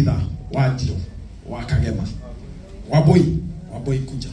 Tabitha Wanjiru wa Kagema. Wambui kuja.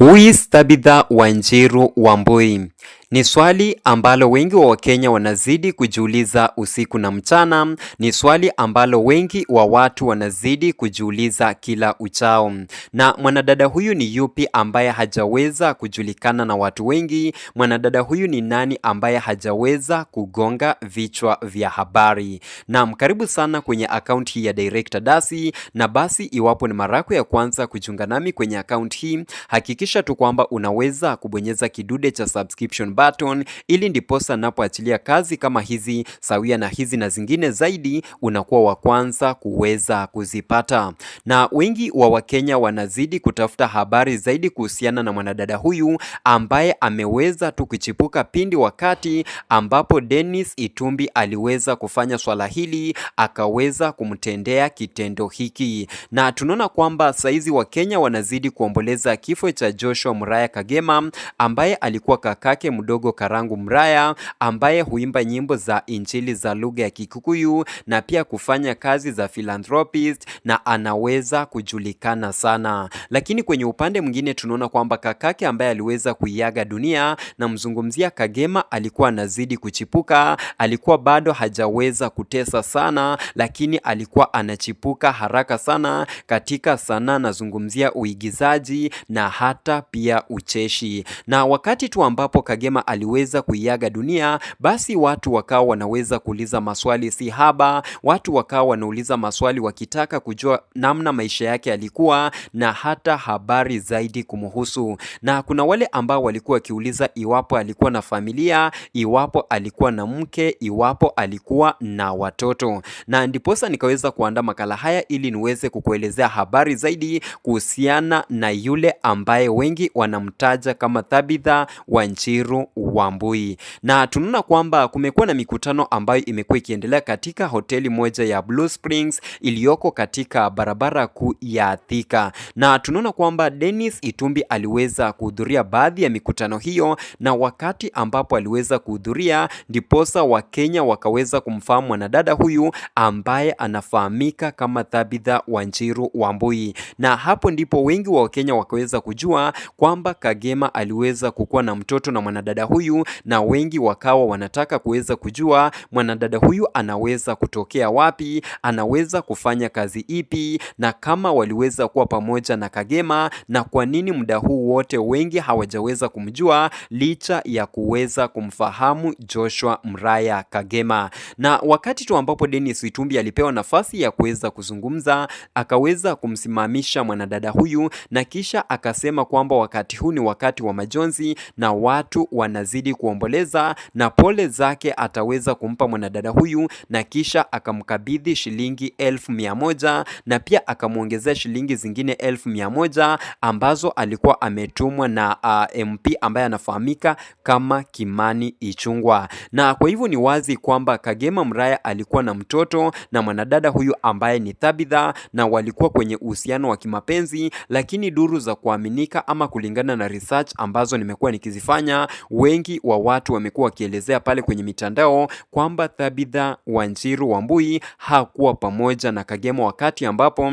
Who is Tabitha Wanjiru Wambui? Ni swali ambalo wengi wa Wakenya wanazidi kujiuliza usiku na mchana. Ni swali ambalo wengi wa watu wanazidi kujiuliza kila uchao. Na mwanadada huyu ni yupi ambaye hajaweza kujulikana na watu wengi? Mwanadada huyu ni nani ambaye hajaweza kugonga vichwa vya habari? Na karibu sana kwenye account hii ya Director Dasi, na basi iwapo ni mara yako ya kwanza kujiunga nami kwenye account hii, hakikisha tu kwamba unaweza kubonyeza kidude cha subscription button ili ndiposa napoachilia kazi kama hizi sawia na hizi na zingine zaidi unakuwa wa kwanza kuweza kuzipata. Na wengi wa Wakenya wanazidi kutafuta habari zaidi kuhusiana na mwanadada huyu ambaye ameweza tu kuchipuka pindi wakati ambapo Dennis Itumbi aliweza kufanya swala hili, akaweza kumtendea kitendo hiki. Na tunaona kwamba saizi Wakenya wanazidi kuomboleza kifo cha Joshua Muraya Kagema ambaye alikuwa kakake mdogo Karangu Muraya, ambaye huimba nyimbo za injili za lugha ya Kikuyu na pia kufanya kazi za philanthropist na anaweza kujulikana sana. Lakini kwenye upande mwingine tunaona kwamba kakake ambaye aliweza kuiaga dunia, na mzungumzia Kagema, alikuwa anazidi kuchipuka, alikuwa bado hajaweza kutesa sana, lakini alikuwa anachipuka haraka sana katika sanaa, nazungumzia uigizaji na hata pia ucheshi. Na wakati tu ambapo Kagema aliweza kuiaga dunia, basi watu wakawa wanaweza kuuliza maswali si haba, watu wakawa wanauliza maswali wakitaka kujua namna maisha yake yalikuwa na hata habari zaidi kumhusu. Na kuna wale ambao walikuwa wakiuliza iwapo alikuwa na familia, iwapo alikuwa na mke, iwapo alikuwa na watoto. Na ndiposa nikaweza kuandaa makala haya ili niweze kukuelezea habari zaidi kuhusiana na yule ambaye wengi wanamtaja kama Tabitha Wanjiru Wambui. Na tunaona kwamba kumekuwa na mikutano ambayo imekuwa ikiendelea katika hoteli moja ya Blue Springs iliyoko katika barabara kuu ya Thika. Na tunaona kwamba Dennis Itumbi aliweza kuhudhuria baadhi ya mikutano hiyo, na wakati ambapo aliweza kuhudhuria ndiposa Wakenya wakaweza kumfahamu mwanadada huyu ambaye anafahamika kama Tabitha Wanjiru Wambui. Na hapo ndipo wengi wa Wakenya wakaweza kujua kwamba Kagema aliweza kukuwa na mtoto na mwanadada huyu, na wengi wakawa wanataka kuweza kujua mwanadada huyu anaweza kutokea wapi, anaweza kufanya kazi ipi, na kama waliweza kuwa pamoja na Kagema, na kwa nini muda huu wote wengi hawajaweza kumjua licha ya kuweza kumfahamu Joshua Muraya Kagema. Na wakati tu ambapo Dennis Itumbi alipewa nafasi ya kuweza kuzungumza, akaweza kumsimamisha mwanadada huyu na kisha akasema kwamba wakati huu ni wakati wa majonzi na watu wanazidi kuomboleza, na pole zake ataweza kumpa mwanadada huyu, na kisha akamkabidhi shilingi 1,100 na pia akamuongezea shilingi zingine 1,100 ambazo alikuwa ametumwa na MP ambaye anafahamika kama Kimani Ichung'wah. Na kwa hivyo ni wazi kwamba Kagema Muraya alikuwa na mtoto na mwanadada huyu ambaye ni Tabitha, na walikuwa kwenye uhusiano wa kimapenzi, lakini duru za kuaminika ama kulingana na research ambazo nimekuwa nikizifanya, wengi wa watu wamekuwa wakielezea pale kwenye mitandao kwamba Tabitha Wanjiru Wambui hakuwa pamoja na Kagema wakati ambapo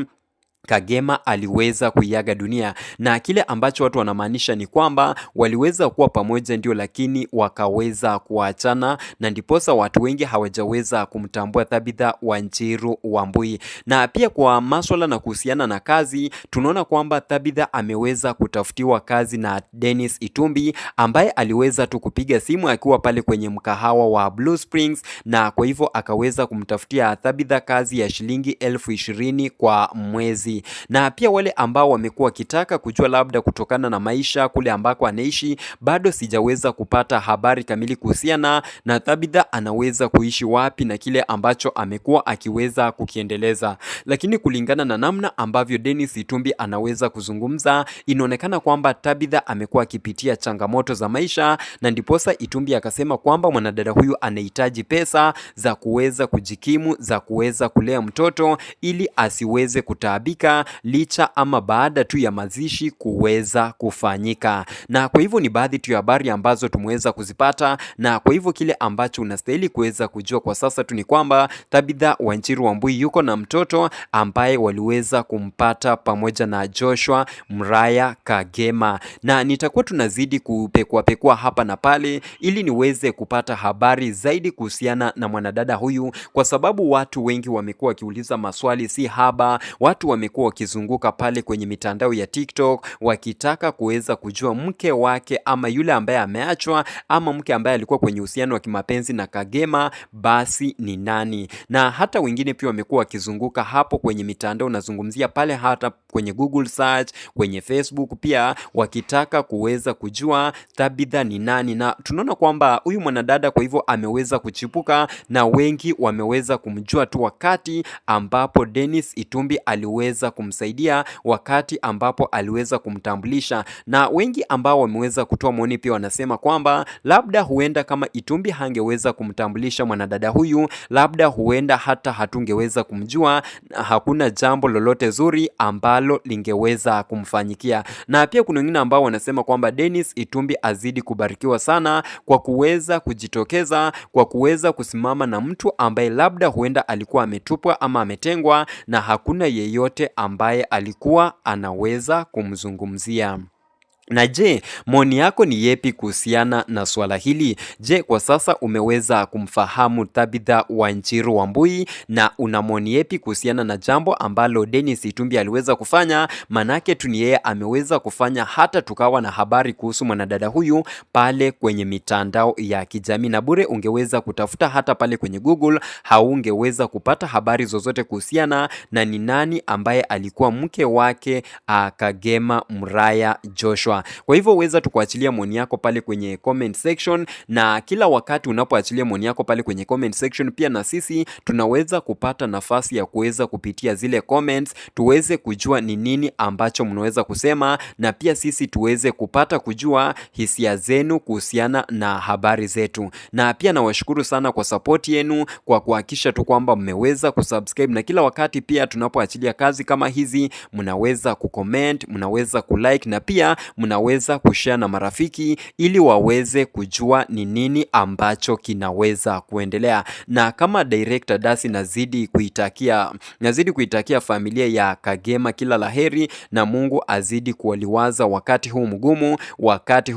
Kagema aliweza kuiaga dunia, na kile ambacho watu wanamaanisha ni kwamba waliweza kuwa pamoja ndio, lakini wakaweza kuachana, na ndiposa watu wengi hawajaweza kumtambua Tabitha Wanjiru Wambui. Na pia kwa masuala na kuhusiana na kazi, tunaona kwamba Tabitha ameweza kutafutiwa kazi na Dennis Itumbi ambaye aliweza tu kupiga simu akiwa pale kwenye mkahawa wa Blue Springs, na kwa hivyo akaweza kumtafutia Tabitha kazi ya shilingi 20,000 kwa mwezi. Na pia wale ambao wamekuwa kitaka kujua labda kutokana na maisha kule ambako anaishi, bado sijaweza kupata habari kamili kuhusiana na Tabitha anaweza kuishi wapi na kile ambacho amekuwa akiweza kukiendeleza. Lakini kulingana na namna ambavyo Dennis Itumbi anaweza kuzungumza, inaonekana kwamba Tabitha amekuwa akipitia changamoto za maisha, na ndiposa Itumbi akasema kwamba mwanadada huyu anahitaji pesa za kuweza kujikimu, za kuweza kulea mtoto ili asiweze kutaabika kufanyika licha ama baada tu ya mazishi kuweza kufanyika. Na kwa hivyo ni baadhi tu ya habari ambazo tumeweza kuzipata, na kwa hivyo kile ambacho unastahili kuweza kujua kwa sasa tu ni kwamba Tabitha Wanjiru Wambui yuko na mtoto ambaye waliweza kumpata pamoja na Joshua Muraya Kagema, na nitakuwa tunazidi kupekua hapa na pale ili niweze kupata habari zaidi kuhusiana na mwanadada huyu, kwa sababu watu wengi wamekuwa wakiuliza maswali si haba. Watu wamekuwa wakizunguka pale kwenye mitandao ya TikTok wakitaka kuweza kujua mke wake ama yule ambaye ameachwa ama mke ambaye alikuwa kwenye uhusiano wa kimapenzi na Kagema basi ni nani. Na hata wengine pia wamekuwa wakizunguka hapo kwenye mitandao, nazungumzia pale hata kwenye Google search, kwenye Facebook pia wakitaka kuweza kujua Tabitha ni nani. Na tunaona kwamba huyu mwanadada kwa hivyo ameweza kuchipuka na wengi wameweza kumjua tu wakati ambapo Dennis Itumbi aliweza kumsaidia, wakati ambapo aliweza kumtambulisha, na wengi ambao wameweza kutoa maoni pia wanasema kwamba labda huenda kama Itumbi hangeweza kumtambulisha mwanadada huyu, labda huenda hata hatungeweza kumjua, hakuna jambo lolote zuri ambalo lingeweza kumfanyikia. Na pia kuna wengine ambao wanasema kwamba Dennis Itumbi azidi kubarikiwa sana kwa kuweza kujitokeza, kwa kuweza kusimama na mtu ambaye labda huenda alikuwa ametupwa ama ametengwa na hakuna yeyote ambaye alikuwa anaweza kumzungumzia. Na je, maoni yako ni yepi kuhusiana na swala hili? Je, kwa sasa umeweza kumfahamu Tabitha Wanjiru Wambui na una maoni yepi kuhusiana na jambo ambalo Dennis Itumbi aliweza kufanya? Manake tu ni yeye ameweza kufanya hata tukawa na habari kuhusu mwanadada huyu pale kwenye mitandao ya kijamii, na bure ungeweza kutafuta hata pale kwenye Google haungeweza kupata habari zozote kuhusiana na ni nani ambaye alikuwa mke wake Kagema Muraya Joshua. Kwa hivyo uweza tukuachilia maoni yako pale kwenye comment section, na kila wakati unapoachilia maoni yako pale kwenye comment section pia na sisi tunaweza kupata nafasi ya kuweza kupitia zile comments tuweze kujua ni nini ambacho mnaweza kusema, na pia sisi tuweze kupata kujua hisia zenu kuhusiana na habari zetu. Na pia nawashukuru sana kwa support yenu, kwa kuhakikisha tu kwamba mmeweza kusubscribe, na kila wakati pia tunapoachilia kazi kama hizi mnaweza kucomment, mnaweza kulike, na pia mnaweza kushare na marafiki ili waweze kujua ni nini ambacho kinaweza kuendelea. Na kama director Dasi nazidi kuitakia familia ya Kagema kila laheri, na Mungu azidi kuwaliwaza wakati huu mgumu, wakati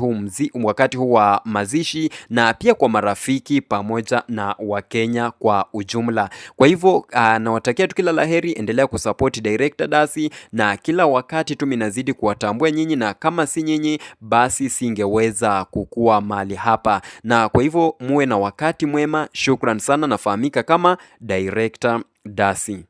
huu wa mazishi, na pia kwa marafiki pamoja na Wakenya kwa ujumla. Kwa hivyo nawatakia tu kila laheri, endelea kusupport director Dasi, na kila wakati tu minazidi kuwatambua nyinyi, na kama si nyinyi basi singeweza kukua mahali hapa. Na kwa hivyo muwe na wakati mwema. Shukran sana, nafahamika kama Director Dasi.